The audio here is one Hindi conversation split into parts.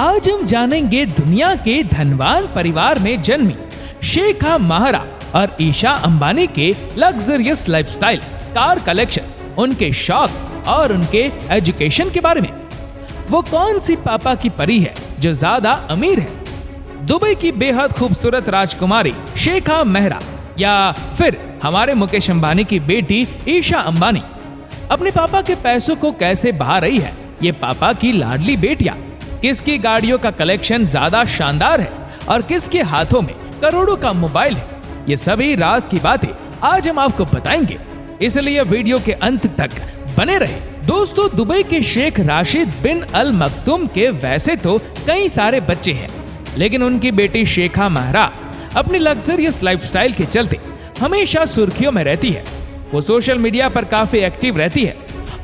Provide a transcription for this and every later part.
आज हम जानेंगे दुनिया के धनवान परिवार में जन्मी शेखा महरा और ईशा अंबानी के लग्जरियस लाइफस्टाइल, कार कलेक्शन, उनके शौक और उनके एजुकेशन के बारे में। वो कौन सी पापा की परी है जो ज्यादा अमीर है? दुबई की बेहद खूबसूरत राजकुमारी शेखा महरा या फिर हमारे मुकेश अंबानी की बेटी ईशा अंबानी अपने पापा के पैसों को कैसे बहा रही है? ये पापा की लाडली बेटियां। किसकी गाड़ियों का कलेक्शन ज्यादा शानदार है और किसके हाथों में करोड़ों का मोबाइल है? ये सभी राज की बातें आज हम आपको बताएंगे, इसलिए वीडियो के अंत तक बने रहे। दोस्तों, दुबई के शेख राशिद बिन अल मखदूम के वैसे तो कई सारे बच्चे हैं, लेकिन उनकी बेटी शेखा महरा अपनी लग्जरियस लाइफस्टाइल के चलते हमेशा सुर्खियों में रहती है। वो सोशल मीडिया पर काफी एक्टिव रहती है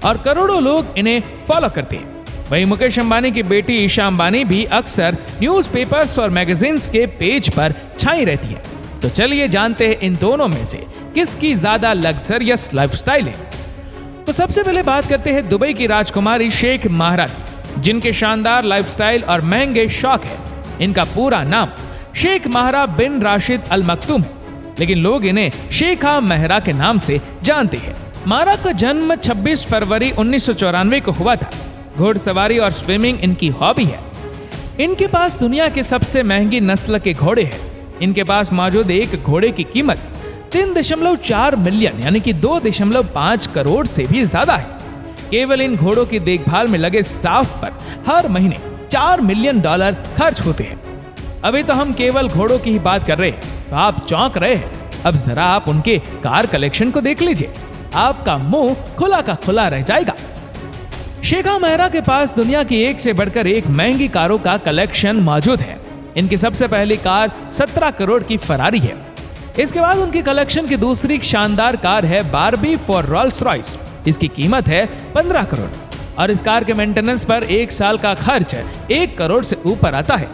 और करोड़ों लोग इन्हें फॉलो करते हैं। वहीं मुकेश अंबानी की बेटी ईशा अंबानी भी अक्सर न्यूज़पेपर्स और मैगजीन्स के पेज पर छाई रहती है। तो चलिए जानते हैं इन दोनों में से किसकी ज्यादा लग्जरियस लाइफस्टाइल है। तो सबसे पहले बात करते हैं दुबई की राजकुमारी शेख महरा की, जिनके शानदार लाइफस्टाइल और महंगे शौक है। इनका पूरा नाम शेख महरा बिन राशिद अल मखदूम है, लेकिन लोग इन्हें शेखा महरा के नाम से जानते हैं। महरा का जन्म 26 फरवरी 1994 को हुआ था। घोड़सवारी और स्विमिंग इनकी हॉबी है। इनके पास दुनिया के सबसे महंगी नस्ल के घोड़े हैं। इनके पास मौजूद एक घोड़े की कीमत 3.4 मिलियन यानी कि 2.5 करोड़ से भी ज्यादा है। केवल इन घोड़ों की देखभाल में लगे स्टाफ पर हर महीने $4 मिलियन खर्च होते हैं। अभी तो हम केवल घोड़ों की ही बात कर रहे हैं, तो आप चौंक रहे हैं। अब जरा आप उनके कार कलेक्शन को देख लीजिए, आपका मुंह खुला का खुला रह जाएगा। शेखा महरा के पास दुनिया की एक से बढ़कर एक महंगी कारों का कलेक्शन मौजूद है। इनकी सबसे पहली कार 17 करोड़ की फरारी है। इसके बाद उनकी कलेक्शन की दूसरी शानदार कार है बारबी फॉर रोल्स रॉयस। इसकी कीमत है 15 करोड़ और इस कार के मेंटेनेंस पर एक साल का खर्च 1 करोड़ से ऊपर आता है।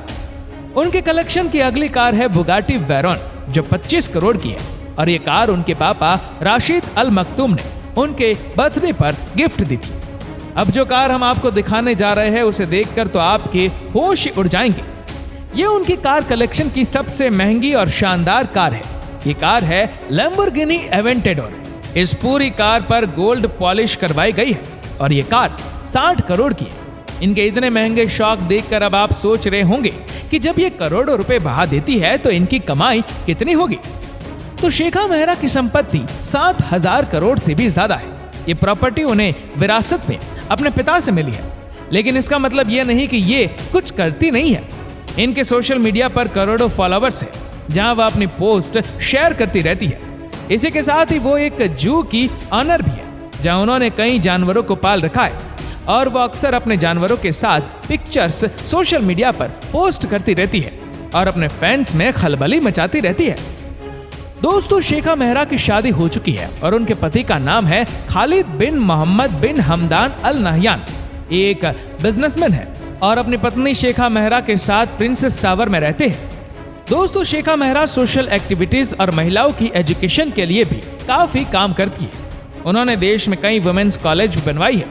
उनके कलेक्शन की अगली कार है बुगाटी वेरॉन, जो 25 करोड़ की है और ये कार उनके पापा राशिद अल मखदूम ने उनके बर्थडे पर गिफ्ट दी थी। अब जो कार हम आपको दिखाने जा रहे हैं उसे देखकर तो आपके होश उड़ जाएंगे। ये उनकी कार कलेक्शन की सबसे महंगी और शानदार कार है। ये कार है लैम्बोर्गिनी एवेंटेडोर। इस पूरी कार पर गोल्ड पॉलिश करवाई गई है और ये कार 60 करोड़ की है। इनके इतने महंगे शौक देखकर अब आप सोच रहे होंगे कि जब ये करोड़ों रुपए बहा देती है तो इनकी कमाई कितनी होगी। तो शेखा महरा की संपत्ति 7,000 करोड़ से भी ज्यादा है। ये प्रॉपर्टी उन्हें विरासत में अपने पिता से मिली है, लेकिन इसका मतलब यह नहीं कि ये कुछ करती नहीं है। इनके सोशल मीडिया पर करोड़ों फॉलोअर्स हैं, जहां वह अपनी पोस्ट शेयर करती रहती है। इसी के साथ ही वो एक जू की ऑनर भी है, जहां उन्होंने कई जानवरों को पाल रखा है और वो अक्सर अपने जानवरों के साथ पिक्चर्स सोशल मीडिया पर पोस्ट करती रहती है और अपने फैंस में खलबली मचाती रहती है। दोस्तों, शेखा महरा की शादी हो चुकी है और उनके पति का नाम है खालिद बिन मोहम्मद बिन हमदान अल नहयान। एक बिजनेसमैन है और अपनी पत्नी शेखा महरा के साथ प्रिंसेस टावर में रहते हैं। दोस्तों, शेखा महरा सोशल एक्टिविटीज और महिलाओं की एजुकेशन के लिए भी काफी काम करती है। उन्होंने देश में कई वुमेन्स कॉलेज भी बनवाई है।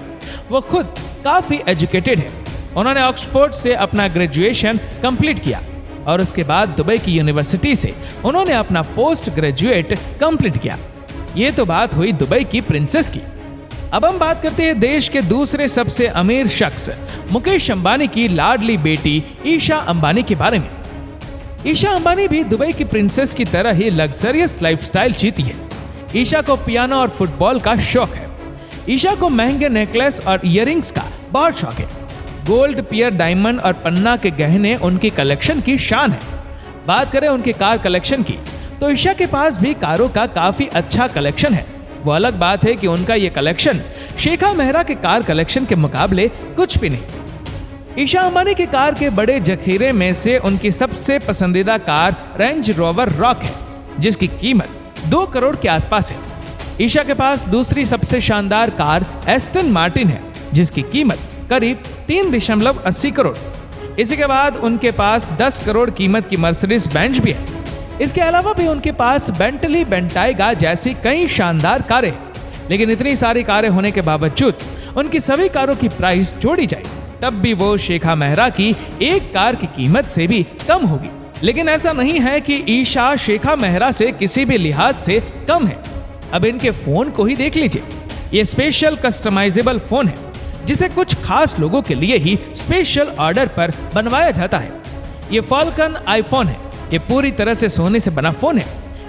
वो खुद काफी एजुकेटेड है। उन्होंने ऑक्सफोर्ड से अपना ग्रेजुएशन कंप्लीट किया और उसके बाद दुबई की यूनिवर्सिटी से उन्होंने अपना पोस्ट ग्रेजुएट कंप्लीट किया। ये तो बात हुई दुबई की प्रिंसेस की। अब हम बात करते हैं देश के दूसरे सबसे अमीर शख्स मुकेश अंबानी की लाडली बेटी ईशा अंबानी के बारे में। ईशा अंबानी भी दुबई की प्रिंसेस की तरह ही लग्जरियस लाइफस्टाइल जीती है। ईशा को पियानो और फुटबॉल का शौक है। ईशा को महंगे नेकलेस और इयररिंग्स का बहुत शौक है। गोल्ड, पियर, डायमंड और पन्ना के गहने उनकी कलेक्शन की शान है। बात करें उनके कार कलेक्शन की, तो ईशा के पास भी कारों का काफी अच्छा कलेक्शन है। वो अलग बात है कि उनका ये कलेक्शन शेखा महरा के कार कलेक्शन के मुकाबले कुछ भी नहीं। ईशा अंबानी की कार के बड़े जखीरे में से उनकी सबसे पसंदीदा कार रेंज रोवर रॉक है, जिसकी कीमत 2 करोड़ के आसपास है। ईशा के पास दूसरी सबसे शानदार कार एस्टन मार्टिन है, जिसकी कीमत करीब 3.80 करोड़। इसी के बाद उनके पास 10 करोड़ कीमत की मर्सिडीज बेंज भी है। इसके अलावा भी उनके पास बेंटली बेंटाइगा जैसी कई शानदार कारें। लेकिन इतनी सारी कारें होने के बावजूद उनकी सभी कारों की प्राइस जोड़ी जाए तब भी वो शेखा मेहरा की एक कार की कीमत से भी कम होगी। लेकिन ऐसा नहीं है कि ईशा शेखा मेहरा से किसी भी लिहाज से कम है। अब इनके फोन को ही देख लीजिए। ये स्पेशल कस्टमाइजेबल फोन है जिसे कुछ खास लोगों के लिए ही स्पेशल ऑर्डर पर बनवाया जाता है। ये फॉल्कन आईफोन है। ये पूरी तरह से सोने से बना फोन है।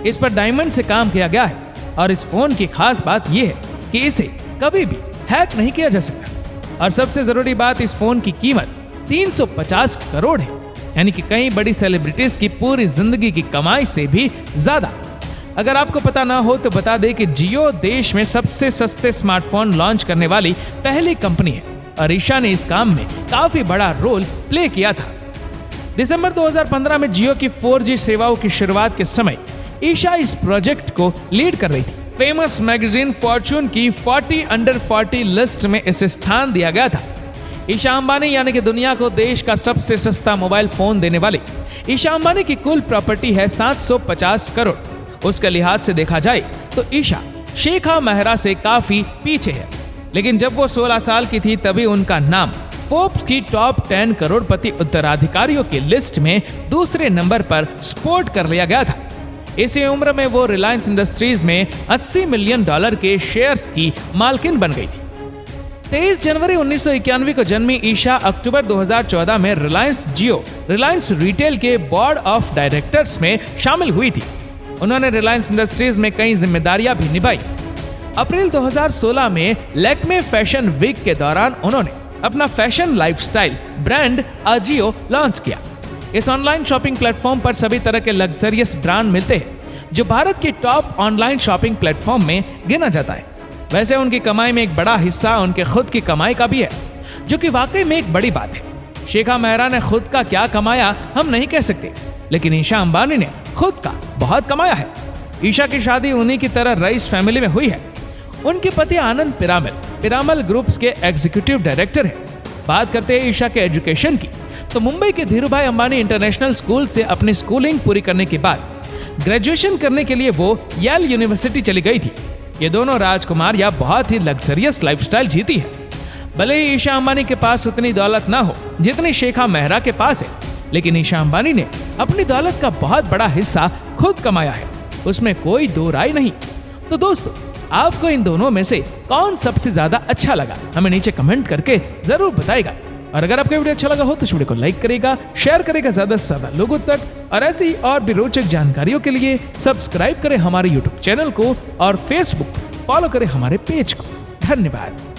इस पर डायमंड से काम किया गया है और इस फोन की खास बात यह है कि इसे कभी भी हैक नहीं किया जा सकता। और सबसे जरूरी बात, इस फोन की कीमत 350 करोड़ है, यानी कि कई बड़ी सेलिब्रिटीज की पूरी जिंदगी की कमाई से भी ज्यादा। अगर आपको पता ना हो तो बता दें कि जियो देश में सबसे सस्ते स्मार्टफोन लॉन्च करने वाली पहली कंपनी है और ईशा ने इस काम में काफी बड़ा रोल प्ले किया था। दिसंबर 2015 में जियो की 4G सेवाओं की शुरुआत के समय ईशा इस प्रोजेक्ट को लीड कर रही थी। फेमस मैगजीन फॉर्च्यून की 40 अंडर 40 लिस्ट में इसे स्थान दिया गया था। ईशा अंबानी यानी कि दुनिया को देश का सबसे सस्ता मोबाइल फोन देने वाले ईशा अंबानी की कुल प्रॉपर्टी है 750 करोड़। उसके लिहाज से देखा जाए तो ईशा शेखा मेहरा से काफी पीछे है। लेकिन जब वो 16 साल की थी तभी उनका नाम फोर्ब्स की टॉप 10 करोड़पति उत्तराधिकारियों की लिस्ट में दूसरे नंबर पर स्पोर्ट कर लिया गया था। इसी उम्र में वो रिलायंस इंडस्ट्रीज में $80 मिलियन के शेयर्स की मालकिन बन गई थी। 23 जनवरी 1991 को जन्मी ईशा अक्टूबर 2014 में रिलायंस रिटेल के बोर्ड ऑफ डायरेक्टर्स में शामिल हुई थी। उन्होंने रिलायंस इंडस्ट्रीज में कई जिम्मेदारियां भी निभाई। अप्रैल 2016 में लैक्मे फैशन वीक के दौरान उन्होंने अपना fashion lifestyle brand Ajio launch किया। इस ऑनलाइन शॉपिंग प्लेटफॉर्म पर सभी तरह के लग्जरियस ब्रांड मिलते हैं जो भारत के टॉप ऑनलाइन शॉपिंग प्लेटफॉर्म में गिना जाता है। वैसे उनकी कमाई में एक बड़ा हिस्सा उनके खुद की कमाई का भी है, जो कि वाकई में एक बड़ी बात है। शेखा मेहरा ने खुद का क्या कमाया हम नहीं कह सकते, लेकिन ईशा अंबानी ने खुद का बहुत कमाया है। ईशा की शादी उन्हीं की तरह रईस फैमिली में हुई है। उनके पति आनंद पिरामल ग्रुप्स के एग्जीक्यूटिव डायरेक्टर हैं। बात करते हैं ईशा के एजुकेशन की, तो मुंबई के धीरूभाई अंबानी इंटरनेशनल स्कूल से अपनी स्कूलिंग पूरी करने के बाद ग्रेजुएशन करने के लिए वो येल यूनिवर्सिटी चली गई थी। ये दोनों राजकुमारियां बहुत ही लग्जरियस लाइफस्टाइल जीती है। भले ही ईशा अंबानी के पास उतनी दौलत ना हो जितनी शेखा मेहरा के पास है, लेकिन ईशा अंबानी ने अपनी दौलत का बहुत बड़ा हिस्सा खुद कमाया है, उसमें कोई दो राय नहीं। तो दोस्तों, आपको इन दोनों में से कौन सबसे ज्यादा अच्छा लगा, हमें नीचे कमेंट करके जरूर बताएगा। और अगर आपको वीडियो अच्छा लगा हो तो इस वीडियो को लाइक करेगा, शेयर करेगा ज्यादा से ज्यादा लोगों तक, और ऐसी ही और भी रोचक जानकारियों के लिए सब्सक्राइब करें हमारे YouTube चैनल को और फेसबुक फॉलो करें हमारे पेज को। धन्यवाद।